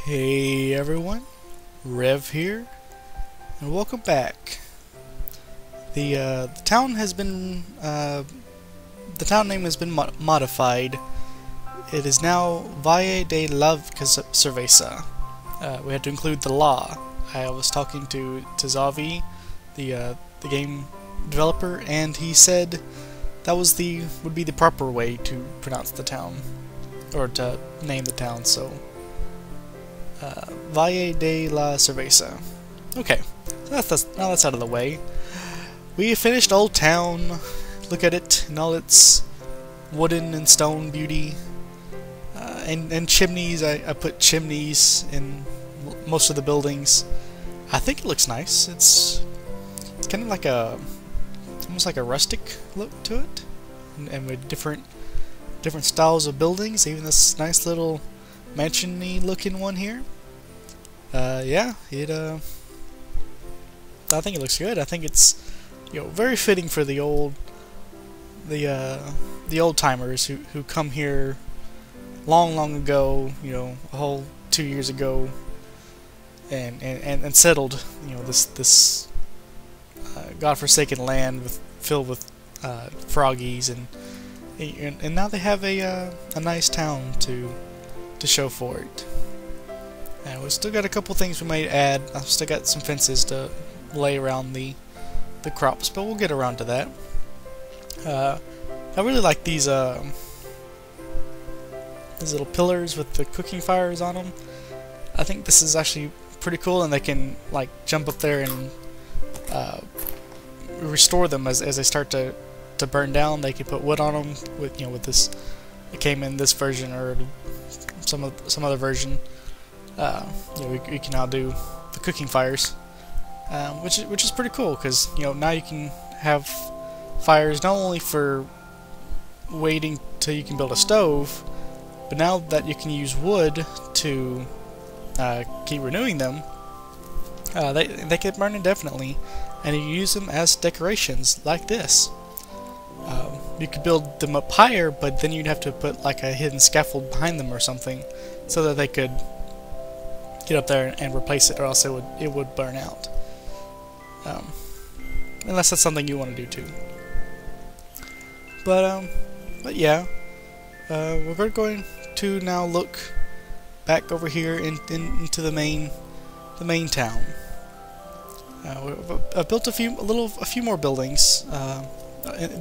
Hey everyone, Rev here, and welcome back. The town has been the town name has been modified. It is now Valle de Cerveza. We had to include the law. I was talking to Xavi, the game developer, and he said that would be the proper way to pronounce the town, or to name the town. So. Valle de la Cerveza. Okay, so now that's out of the way. We finished Old Town. Look at it in all its wooden and stone beauty. And chimneys. I put chimneys in most of the buildings. I think it looks nice. It's kind of like almost like a rustic look to it, and with different styles of buildings. Even this nice little mansion-y looking one here. Yeah, I think it looks good. I think it's, very fitting for the old timers who come here long ago, a whole 2 years ago, and settled, this godforsaken land filled with froggies, and now they have a nice town to show for it. And we still got a couple things we might add. I've still got some fences to lay around the crops, but we'll get around to that. I really like these little pillars with the cooking fires on them. I think this is actually pretty cool, and they can like jump up there and restore them as they start to burn down. They can put wood on them with this. It came in this version or some other version. We can now do the cooking fires, which is pretty cool, because now you can have fires not only for waiting till you can build a stove, but now that you can use wood to keep renewing them, they keep burning indefinitely, and you use them as decorations like this. You could build them up higher, but then you'd have to put like a hidden scaffold behind them or something, so that they could get up there and replace it, or else it would burn out. Unless that's something you want to do too. But yeah, we're going to now look back over here into the main town. I built a few more buildings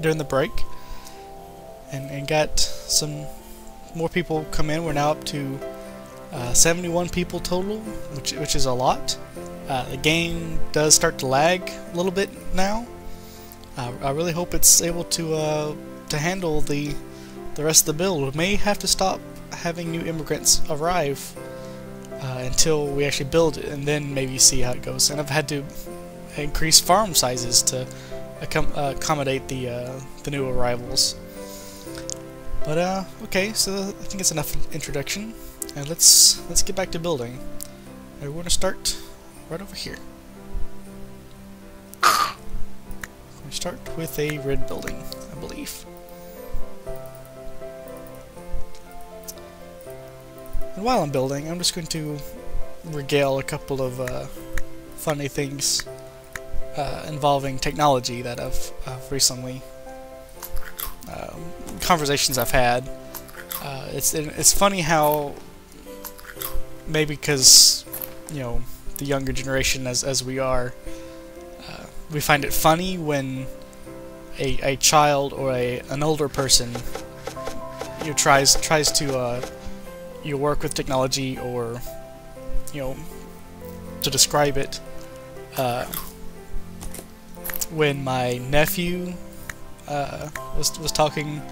during the break, and got some more people come in. We're now up to 71 people total, which is a lot. The game does start to lag a little bit now. I really hope it's able to handle the rest of the build. We may have to stop having new immigrants arrive until we actually build it, and then maybe see how it goes. And I've had to increase farm sizes to accommodate the new arrivals. But okay, so I think it's enough introduction. And let's get back to building. We're going to start right over here. We start with a red building, I believe. And while I'm building, I'm just going to regale a couple of funny things involving technology that I've recently conversations I've had. It's funny how, maybe because the younger generation as we are, we find it funny when a child or an older person tries to work with technology, or to describe it. When my nephew was talking,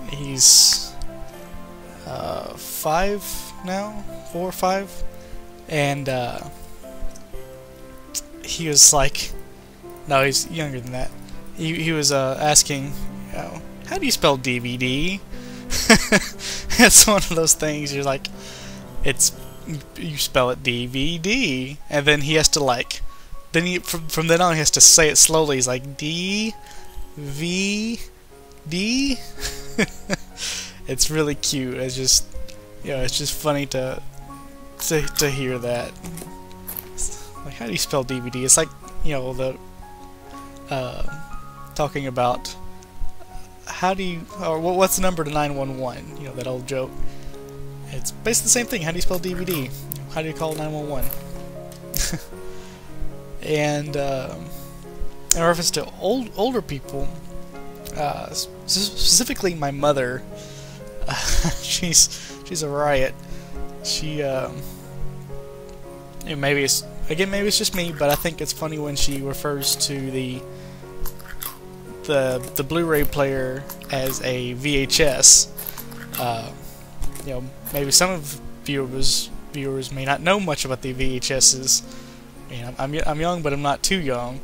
he's 5 now, 4 or 5, and he was like, no, he's younger than that. He was asking, how do you spell DVD? It's one of those things. You're like, you spell it DVD, and then he has to from then on he has to say it slowly. He's like D V D. It's really cute. It's just you know, it's just funny to hear that. Like, how do you spell DVD? It's like, you know, the talking about how do you, or what's the number to 911? You know, that old joke. It's basically the same thing. How do you spell DVD? How do you call 911? And in reference to older people, specifically my mother, she's a riot. She maybe it's just me, but I think it's funny when she refers to the Blu-ray player as a VHS. You know, maybe some of viewers may not know much about the VHSs. I mean, I'm young, but I'm not too young.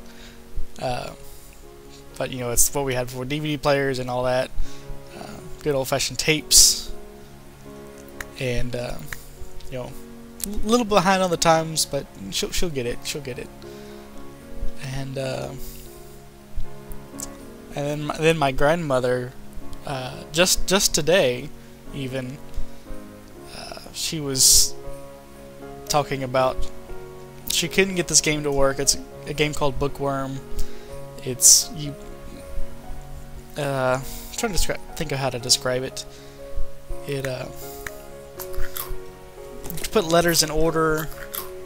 But you know, it's what we had before DVD players and all that. Good old-fashioned tapes, and you know, a little behind on the times, but she'll get it. She'll get it. And then my grandmother, just today, even, she was talking about she couldn't get this game to work. It's a game called Bookworm. It's I'm trying to think of how to describe it. It you put letters in order.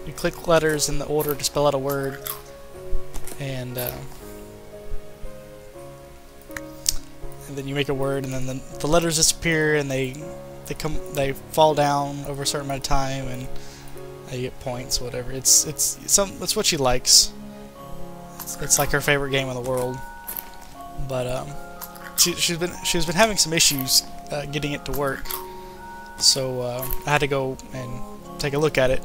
You click letters in the order to spell out a word, and then you make a word, and then the letters disappear, and they fall down over a certain amount of time, and they get points, whatever. It's what she likes. It's like her favorite game in the world. But she's been having some issues getting it to work, so I had to go and take a look at it.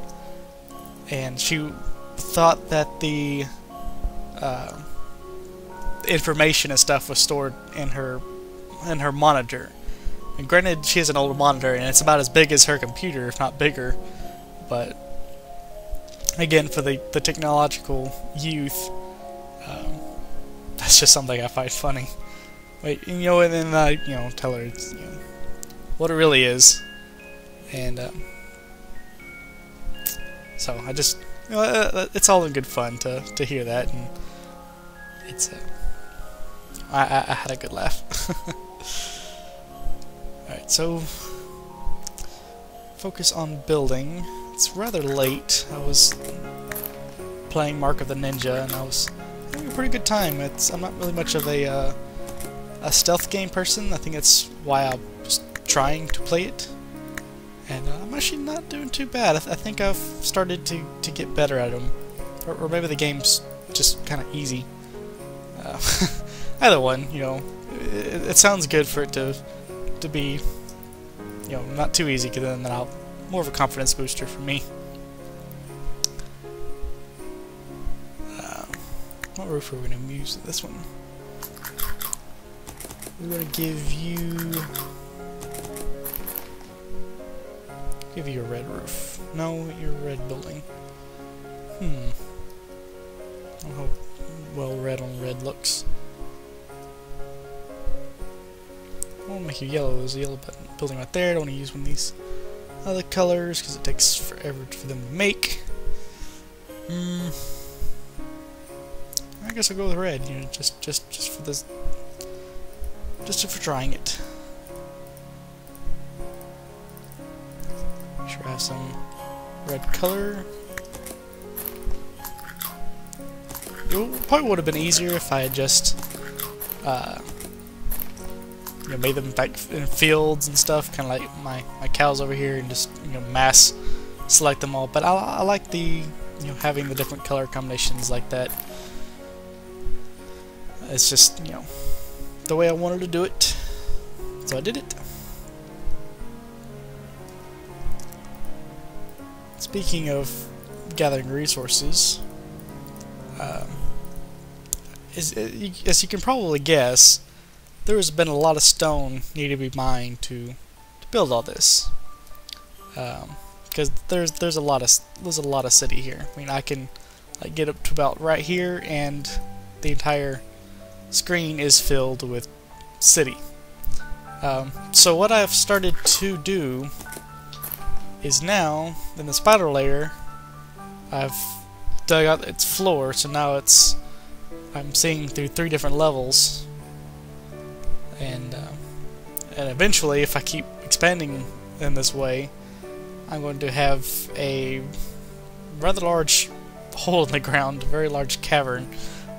And she thought that the information and stuff was stored in her monitor. And granted, she has an older monitor, and it's about as big as her computer, if not bigger. But again, for the technological youth, that's just something I find funny. Wait, you know, and then I, you know, tell her it's, you know, what it really is, and so I just, you know, it's all in good fun to hear that, and it's I had a good laugh. Alright, so focus on building. It's rather late. I was playing Mark of the Ninja, and I was having a pretty good time. I'm not really much of a stealth game person. I think that's why I was trying to play it, and I'm actually not doing too bad. I think I've started to get better at them, or maybe the game's just kind of easy. Either one, you know, it sounds good for it to be, you know, not too easy, because then I'll more of a confidence booster for me. What roof are we going to use? This one. We're going to give you a red roof. No, you're a red building. I don't know how well red on red looks. I want to make you yellow. There's a yellow building right there. I don't want to use one of these other colors because it takes forever for them to make. I guess I'll go with red. You know, just for this, just for trying it. Make sure I have some red color. It probably would have been easier if I had just you know, made them back in fields and stuff, kind of like my cows over here, and just, you know, mass select them all. But I like the, you know, having the different color combinations like that. It's just, you know, the way I wanted to do it, so I did it. Speaking of gathering resources, as you can probably guess, there has been a lot of stone needed to be mined to build all this, because there's a lot of city here. I mean, I can like get up to about right here, and the entire screen is filled with city. So what I've started to do is now in the spider layer I've dug out its floor, so now I'm seeing through 3 different levels, and eventually, if I keep expanding in this way, I'm going to have a rather large hole in the ground, a very large cavern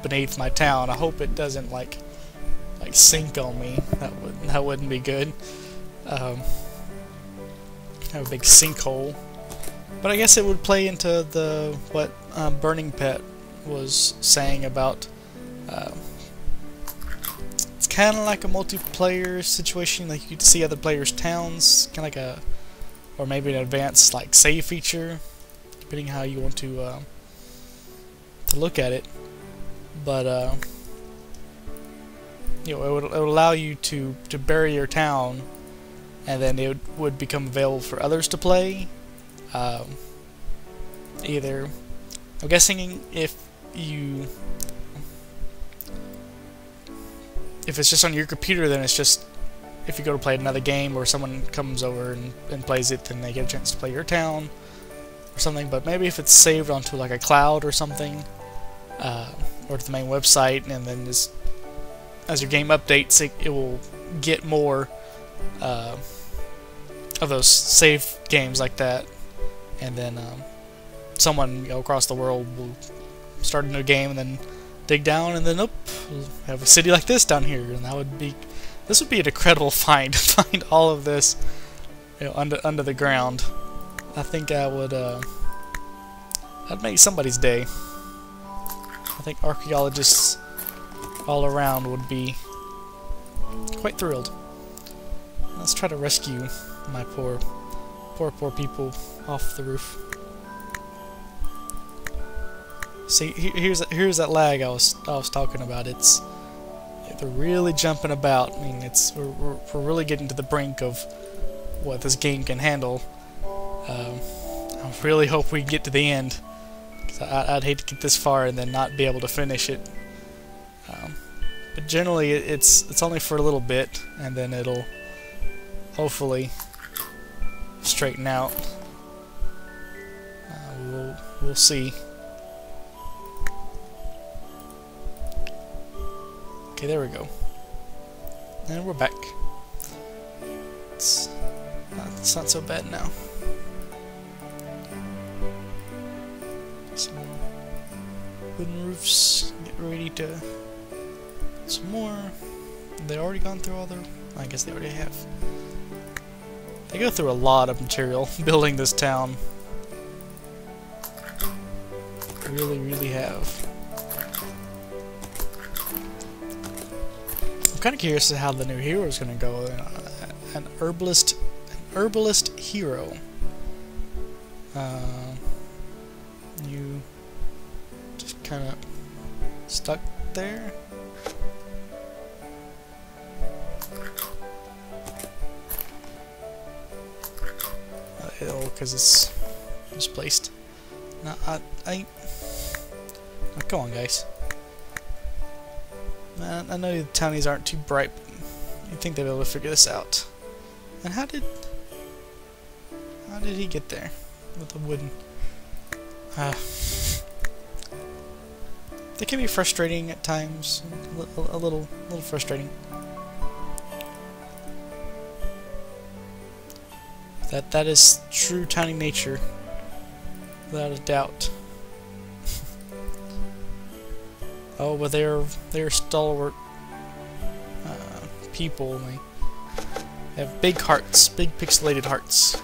beneath my town. I hope it doesn't like sink on me. That wouldn't be good. Have a big sinkhole. But I guess it would play into what Burning Pet was saying about. It's kind of like a multiplayer situation. Like you get to see other players' towns, kind of like or maybe an advanced like save feature, depending how you want to look at it. But you know, it would allow you to bury your town, and then it would become available for others to play. Either, I'm guessing if it's just on your computer, then it's just if you go to play another game or someone comes over and plays it, then they get a chance to play your town or something. But maybe if it's saved onto like a cloud or something, or to the main website, and then just as your game updates, it will get more of those save games like that, and then someone across the world will start a new game and then dig down, and then we'll have a city like this down here, and this would be an incredible find to find all of this, under the ground. I think that'd make somebody's day. I think archaeologists all around would be quite thrilled. Let's try to rescue my poor people off the roof. See, here's that lag I was talking about. They're really jumping about. I mean, we're really getting to the brink of what this game can handle. I really hope we can get to the end, 'cause I'd hate to get this far and then not be able to finish it. But generally, it's only for a little bit, and then it'll hopefully straighten out. We'll see. Okay, there we go. And we're back. It's not so bad now. Some wooden roofs. Get ready to some more. They already gone through all their. I guess they already have. They go through a lot of material building this town. They really have. I'm kind of curious as to how the new hero is going to go. An herbalist hero. You just kind of stuck there. Because it's misplaced. No, oh, come on, guys. Man, I know the townies aren't too bright, but you'd think they'd be able to figure this out. And how did he get there with the wooden? They can be frustrating at times, a little frustrating. That is true townie nature, without a doubt. Oh, but they're stalwart people. They have big hearts, big pixelated hearts.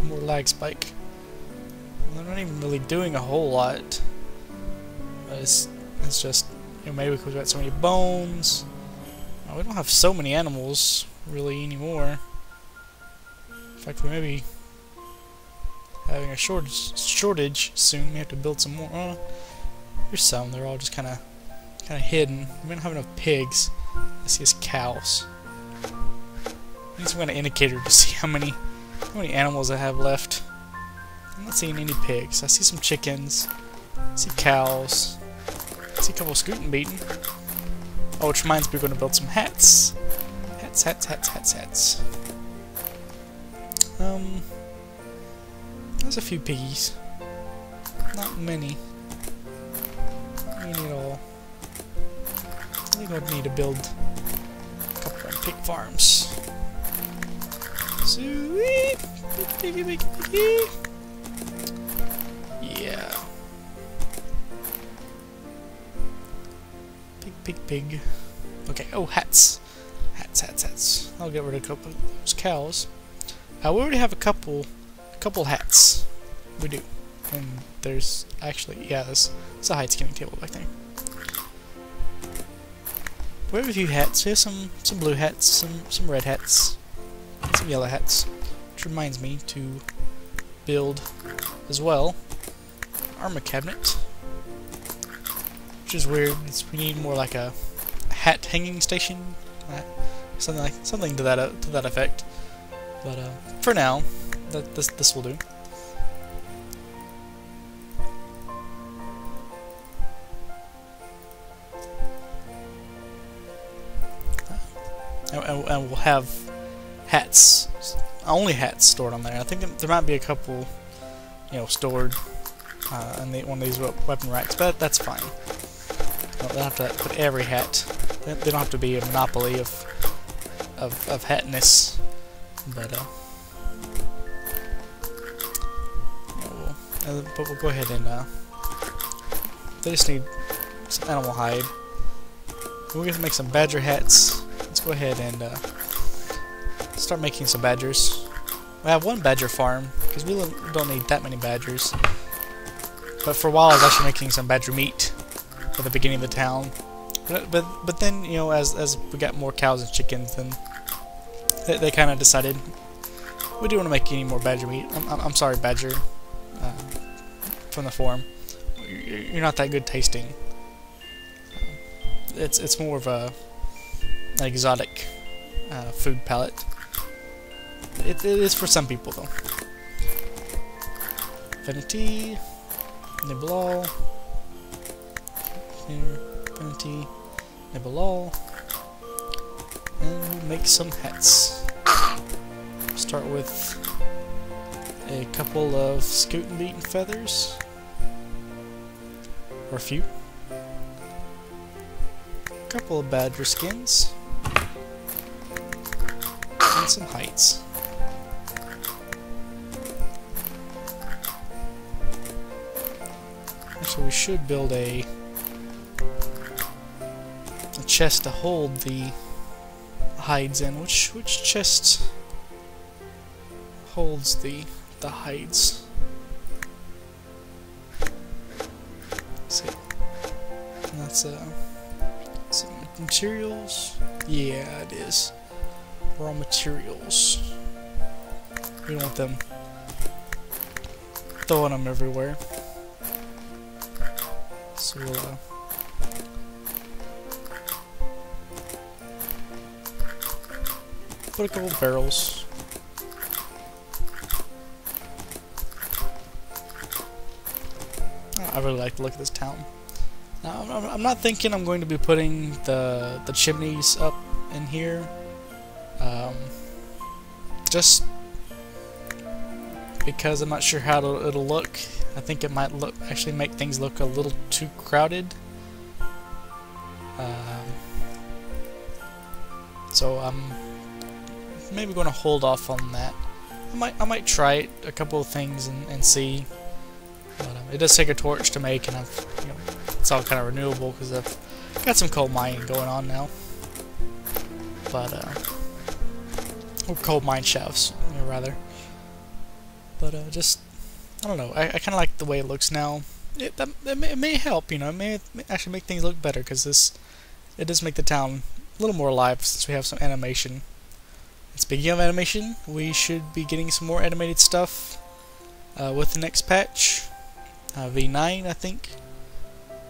More lag spike. Well, they're not even really doing a whole lot. But it's just, maybe because we've got so many bones. We don't have so many animals really anymore. In fact, we may be having a shortage soon. We have to build some more. Oh, here's some. They're all just kind of hidden. We don't have enough pigs. I see is cows. I need some kind of indicator to see how many animals I have left. I'm not seeing any pigs. I see some chickens. I see cows. I see a couple of scooting beaten. Oh, which reminds me, we're going to build some hats. Hats. There's a few piggies. Not many. We need all. I think I'd need to build a couple of pig farms. Sweet! Piggy. Yeah. Pig. Okay, oh, hats. Hats. I'll get rid of a couple of those cows. We already have a couple hats. We do. And there's actually, yeah, there's a hide skinning table back there. We have a few hats. We have some blue hats, some red hats, some yellow hats. Which reminds me to build as well armor cabinet. Which is weird. We need more like a hat hanging station, something to that effect. But for now, this will do. And we'll have hats, only hats stored on there. I think there might be a couple, stored in one of these weapon racks, but that's fine. They don't have to put every hat. They don't have to be a monopoly of hatness. But we'll go ahead and they just need some animal hide. We're gonna make some badger hats. Let's go ahead and start making some badgers. We have one badger farm because we don't need that many badgers. But for a while, I was actually making some badger meat at the beginning of the town. But then, as we got more cows and chickens, then they kind of decided we don't want to make any more badger meat. I'm sorry, badger, from the forum. You're not that good tasting. It's more of an exotic food palette. It is for some people though. Infinity, Nibble, Infinity, Nibble, and we'll make some hats. Start with a couple of scoot and beaten feathers, or a few. A couple of badger skins, and some hides. So we should build a chest to hold the hides in. Which chest holds the hides? Let's see. That's some materials. Yeah, it is. Raw materials. We don't want them throwing them everywhere. So we'll put a couple barrels. I really like the look of this town. Now, I'm not thinking I'm going to be putting the chimneys up in here. Just because I'm not sure how it'll look. I think it might actually make things look a little too crowded. So I'm maybe going to hold off on that. I might try it, a couple of things and see. But it does take a torch to make, and it's all kind of renewable because I've got some coal mining going on now. But or coal mine shafts, rather. But just, I don't know. I kind of like the way it looks now. It may help, It may actually make things look better because it does make the town a little more alive since we have some animation. And speaking of animation, we should be getting some more animated stuff with the next patch, V9, I think.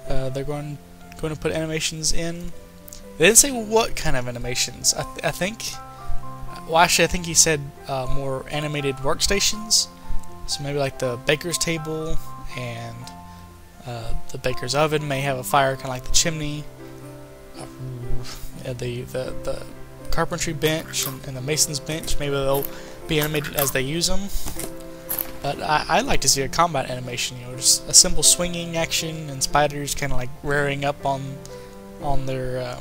They're going to put animations in. They didn't say what kind of animations. I think. Well, actually, I think he said more animated workstations. So maybe like the baker's table and the baker's oven may have a fire, kind of like the chimney. the carpentry bench and the mason's bench. Maybe they'll be animated as they use them. But I'd like to see a combat animation, you know, just a simple swinging action and spiders kind of like rearing up on their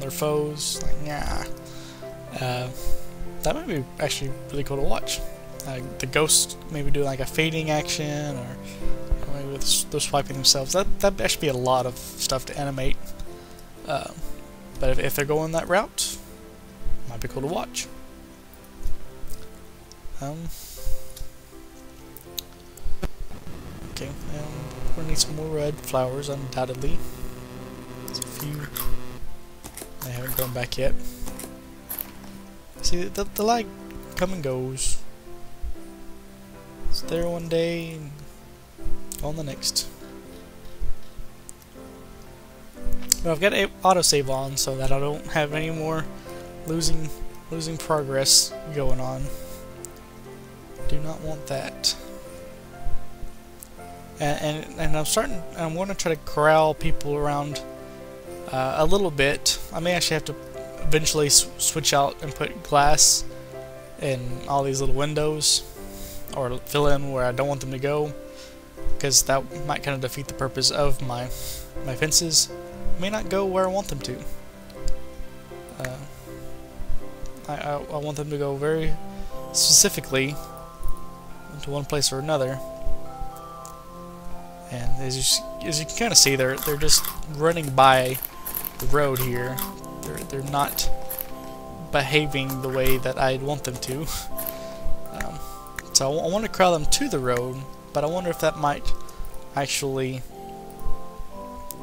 foes. Like, yeah, that might be actually really cool to watch. The ghosts maybe do like a fading action, or maybe they're swiping themselves. That'd actually be a lot of stuff to animate. But if they're going that route, it might be cool to watch. Okay, we're gonna need some more red flowers, undoubtedly. There's a few. They haven't grown back yet. See, the light come and goes. It's there one day, and on the next. But I've got an autosave on so that I don't have any more losing progress going on. Do not want that. And I'm going to try to corral people around a little bit. I may actually have to eventually switch out and put glass in all these little windows, or fill in where I don't want them to go, because that might kind of defeat the purpose of my fences. May not go where I want them to. I want them to go very specifically into one place or another. And as you can kind of see, they're just running by the road here. They're not behaving the way that I'd want them to. So I want to corral them to the road, but I wonder if that might actually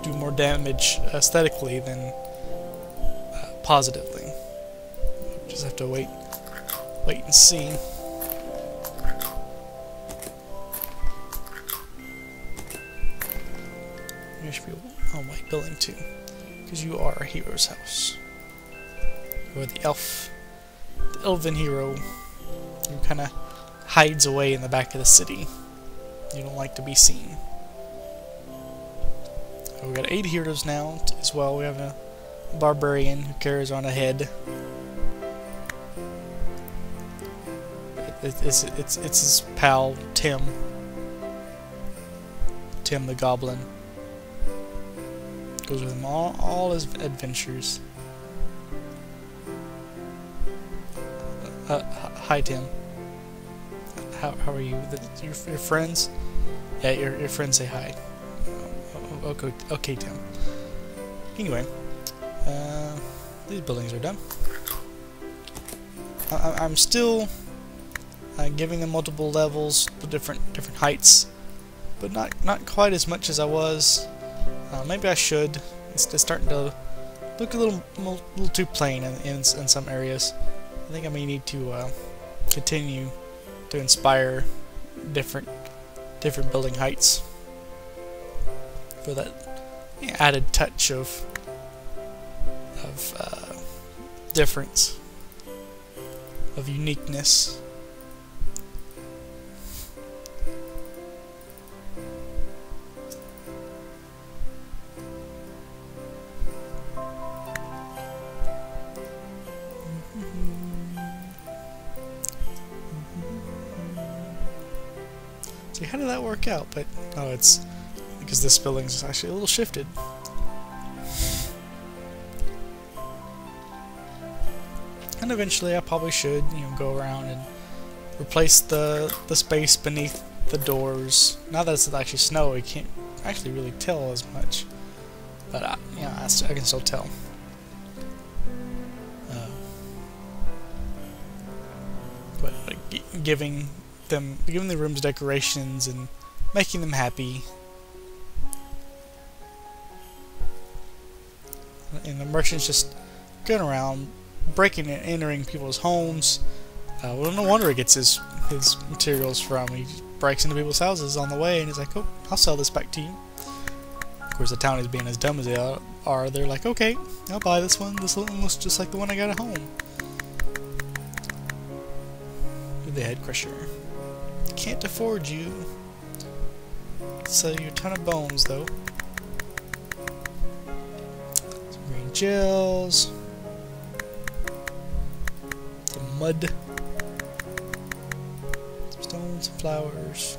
do more damage aesthetically than positively. Just have to wait and see. You should be wait, building 2, because you are a hero's house. You are the elven hero who kind of hides away in the back of the city. You don't like to be seen. We've got 8 heroes now as well. We have a barbarian who carries on a head. It's his pal Tim the Goblin. Goes with him all his adventures. Hi Tim. How are you? Your friends? Yeah, your friends say hi. Okay, Tim. Anyway, these buildings are done. I'm still giving them multiple levels with different heights, but not quite as much as I was. Maybe I should. It's starting to look a little too plain in some areas. I think I may need to continue to inspire different building heights for that added touch of difference, of uniqueness. See, how did that work out? But oh, it's because this building is actually a little shifted. And eventually I probably should, go around and replace the space beneath the doors. Now that it's actually snow, you can't actually really tell as much. But I can still tell. But giving the rooms decorations and making them happy. And the merchant's just going around breaking and entering people's homes. Well, no wonder he gets his materials from. He breaks into people's houses on the way, and he's like, "Oh, I'll sell this back to you." Of course, the town is being as dumb as they are. They're like, "Okay, I'll buy this one. This one looks just like the one I got at home." The head crusher. Can't afford you. Sell you a ton of bones, though. some gels, some mud, some stones, some flowers.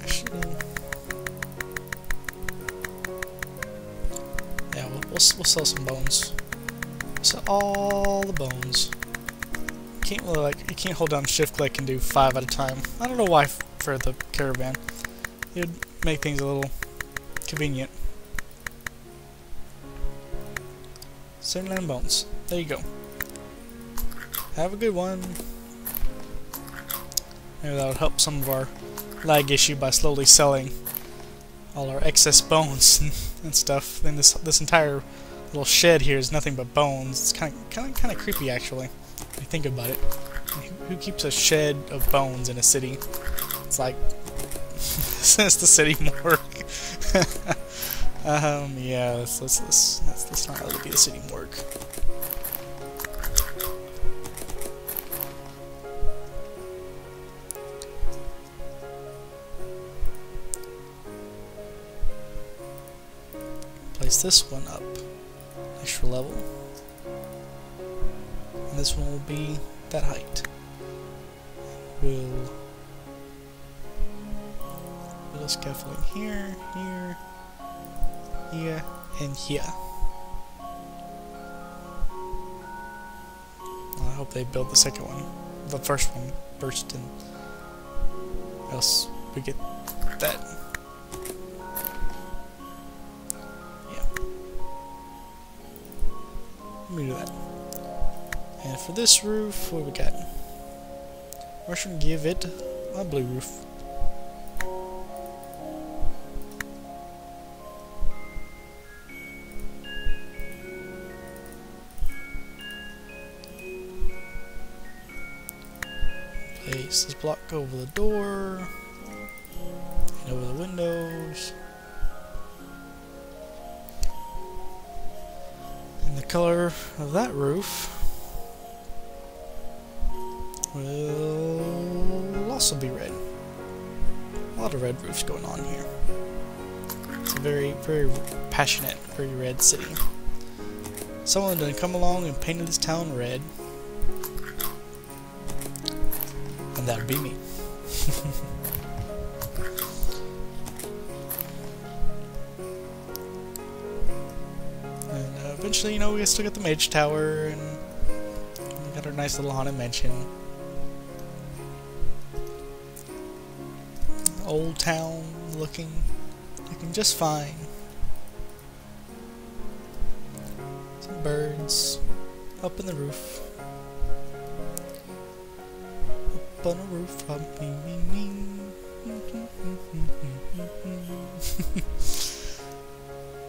Actually, yeah, we'll sell some bones. Sell all the bones. Can't really you can't hold down shift click and do 5 at a time. I don't know why for the caravan. It would make things a little convenient. 79 bones. There you go. Have a good one. Maybe that would help some of our lag issue by slowly selling all our excess bones and stuff. Then this entire little shed here is nothing but bones. It's kind of creepy actually, when you think about it. Who keeps a shed of bones in a city? It's like since the city morgue. Yeah, let's not really be the city morgue. Place this one up, extra level, and this one will be that height. We'll put a scaffolding here, here, here, and here. Well, I hope they build the second one. The first one first, and else we get that. Yeah. Let me do that. And for this roof, what do we got? I should give it a blue roof. Place this block over the door and over the windows. And the color of that roof will also be red. A lot of red roofs going on here. It's a very, very passionate, very red city. Someone done come along and painted this town red. And that would be me. And eventually, you know, we still get the Mage Tower, and we got our nice little haunted mansion. Old town looking just fine. Some birds up in the roof. Up on a roof,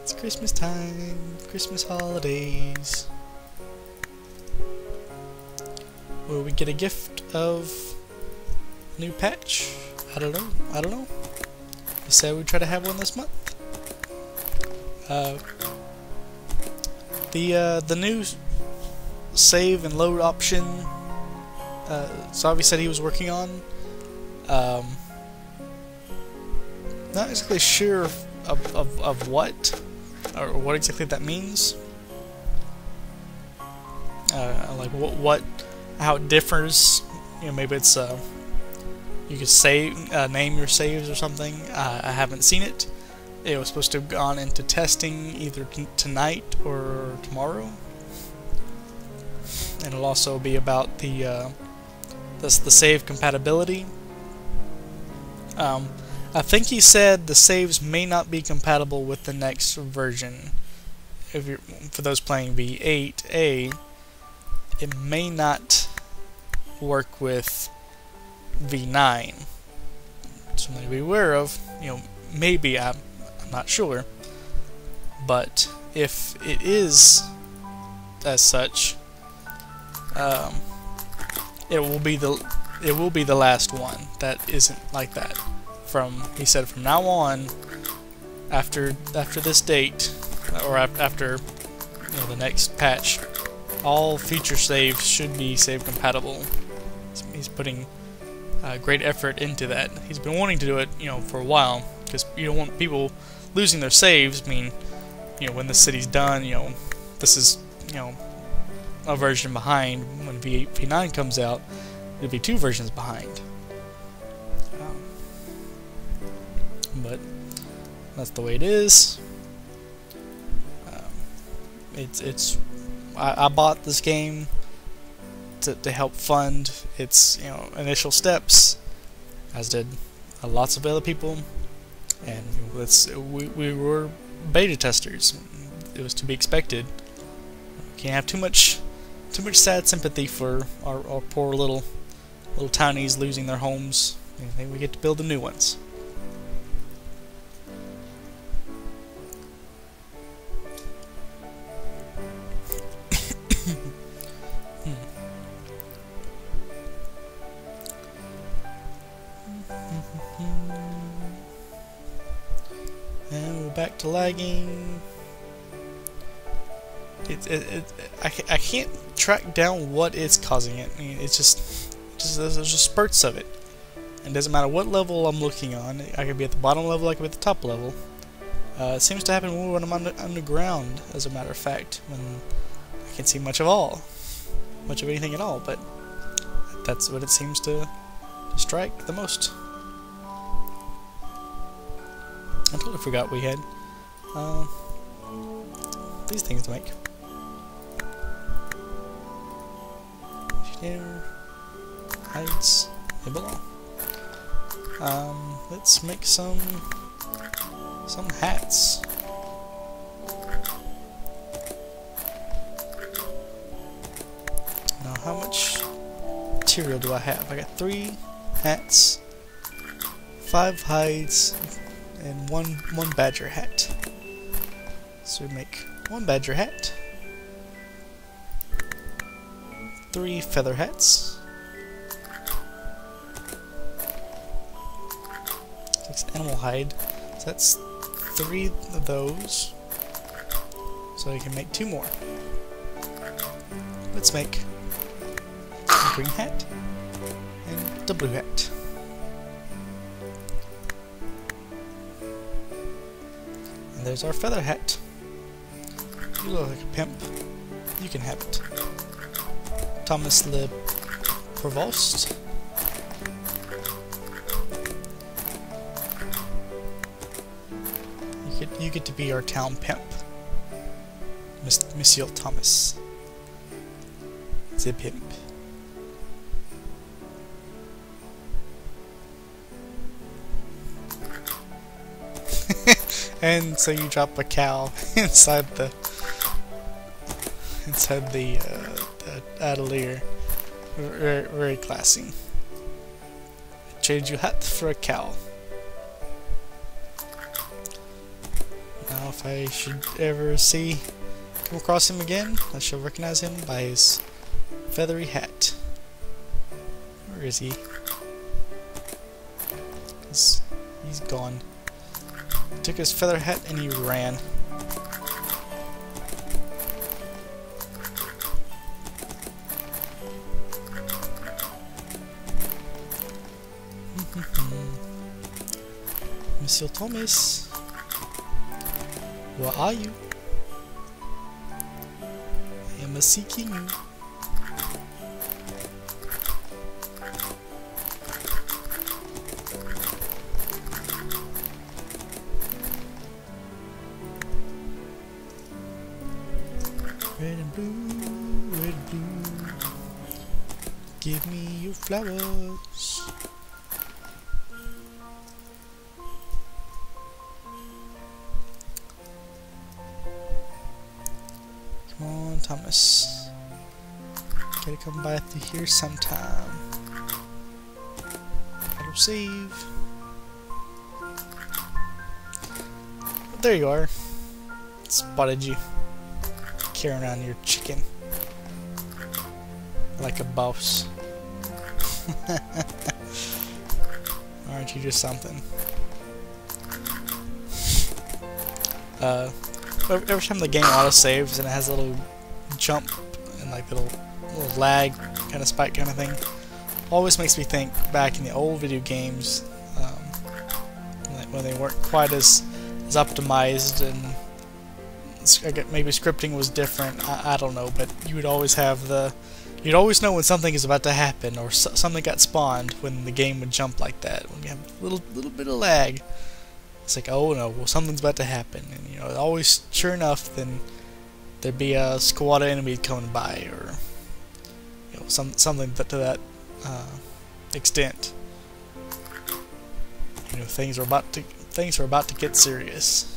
It's Christmas time, Christmas holidays. Will we get a gift of a new patch? I don't know. They said we'd try to have one this month. The new save and load option, Xavi said he was working on. Not exactly sure of what, or what exactly that means. Like how it differs. You know, maybe it's you could save, name your saves or something. I haven't seen it. It was supposed to have gone into testing either tonight or tomorrow. And it'll also be about the save compatibility. I think he said the saves may not be compatible with the next version. If you're, for those playing V8A, it may not work with V9. Something to be aware of. You know, maybe I'm not sure, but if it is as such, it will be the last one that isn't like that. He said from now on, after this date, or after the next patch, all future saves should be save compatible. He's putting great effort into that. He's been wanting to do it, for a while, because you don't want people losing their saves. I mean, when the city's done, this is, a version behind. When V9 comes out, it'll be 2 versions behind. But that's the way it is. I bought this game to help fund its initial steps, as did lots of other people, and we were beta testers. It was to be expected. Can't have too much sad sympathy for our poor little townies losing their homes. We get to build the new ones. And we're back to lagging. I can't track down what is causing it. I mean, it's just there's just spurts of it. It doesn't matter what level I'm looking on. I could be at the bottom level, I could be at the top level. It seems to happen more when I'm underground, as a matter of fact, when I can't see much of anything at all. But that's what it seems to strike the most. I totally forgot we had these things to make. Hides, they belong. Let's make some hats. Now, how much material do I have? I got 3 hats, 5 hides, and one badger hat. So we make 1 badger hat, 3 feather hats, 6 animal hide. So that's 3 of those. So we can make 2 more. Let's make a green hat and a blue hat. And there's our feather hat. You look like a pimp. You can have it. Thomas Le Provost. You get to be our town pimp, Monsieur Thomas. The pimp. And so you drop a cow inside the atelier. Very, very classy. Trade your hat for a cow. Now, if I should ever come across him again, I shall recognize him by his feathery hat. Where is he? He's gone. He took his feather hat and he ran. Monsieur Thomas, where are you? I am seeking you. Red and blue, red and blue, give me your flowers. Come on, Thomas. Gotta come by through here sometime. Auto save. There you are. Spotted you. Carrying around your chicken like a boss. Aren't you just something? Every time the game auto saves and it has a little jump and like little lag kind of spike kind of thing, always makes me think back in the old video games, like when they weren't quite as optimized and maybe scripting was different. I don't know, but you would always have you'd always know when something is about to happen, or something got spawned when the game would jump like that. When you have a little bit of lag, it's like, oh no, well something's about to happen, and you know, always sure enough, then there'd be a squad of enemies coming by, or you know, something to that extent. You know, things are about to get serious.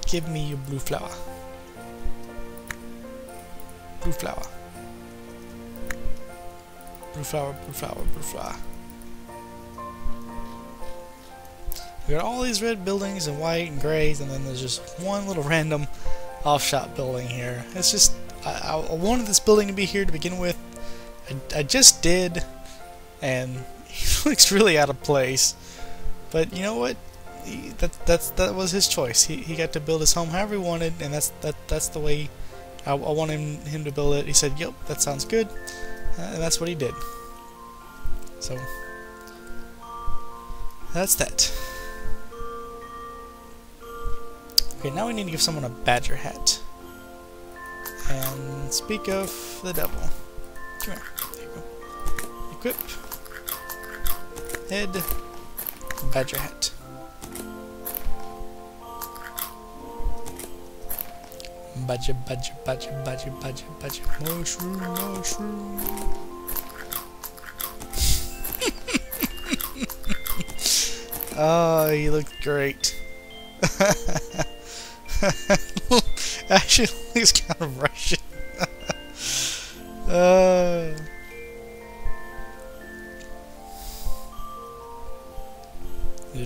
Give me your blue flower. Blue flower. Blue flower, blue flower, blue flower. We got all these red buildings and white and grays, and then there's just one little random offshot building here. It's just, I wanted this building to be here to begin with. I just did, and it looks really out of place. But you know what? That was his choice. He got to build his home however he wanted, and that's the way I wanted him to build it. He said, "Yep, that sounds good," and that's what he did. So that's that. Okay, now we need to give someone a badger hat. And speak of the devil, come here. There you go. Equip. Head. Badger hat. Badger, badger, badger, badger, badger, badger. Mushroom, mushroom. Oh, he looked great. Actually, looks kind of Russian.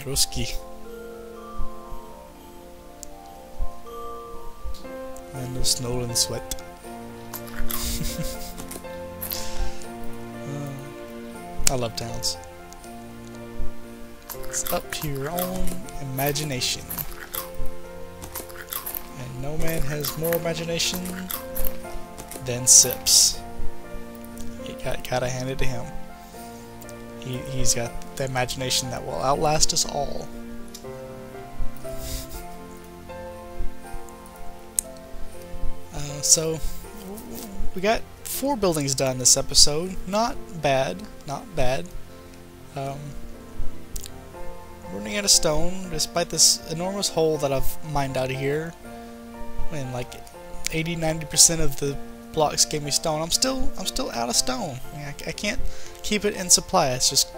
Ruski. And no snow and sweat. I love towns. It's up to your own imagination. And no man has more imagination than Sips. You gotta hand it to him. He's got the imagination that will outlast us all. So we got 4 buildings done this episode. Not bad, not bad. Running out of stone, despite this enormous hole that I've mined out of here. And like 80–90% of the blocks gave me stone. I'm still out of stone. I mean, I can't keep it in supply. It's just,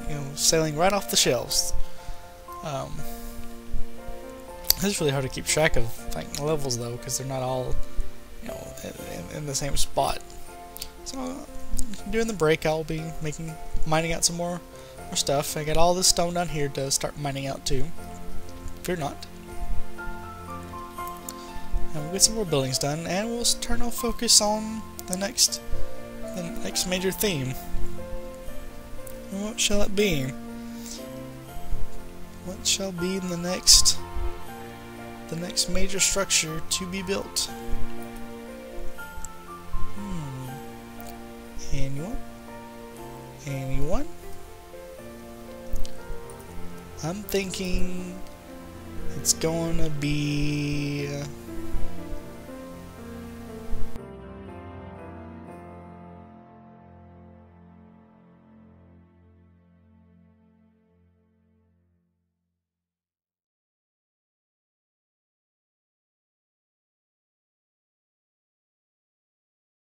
you know, sailing right off the shelves. It's really hard to keep track of like levels though, because they're not all, you know, in the same spot. So during the break, I'll be mining out some more stuff. I got all this stone down here to start mining out too. Fear not. And we'll get some more buildings done, and we'll turn our focus on the next major theme. And what shall it be? What shall be the next major structure to be built? Anyone? Anyone? I'm thinking it's gonna be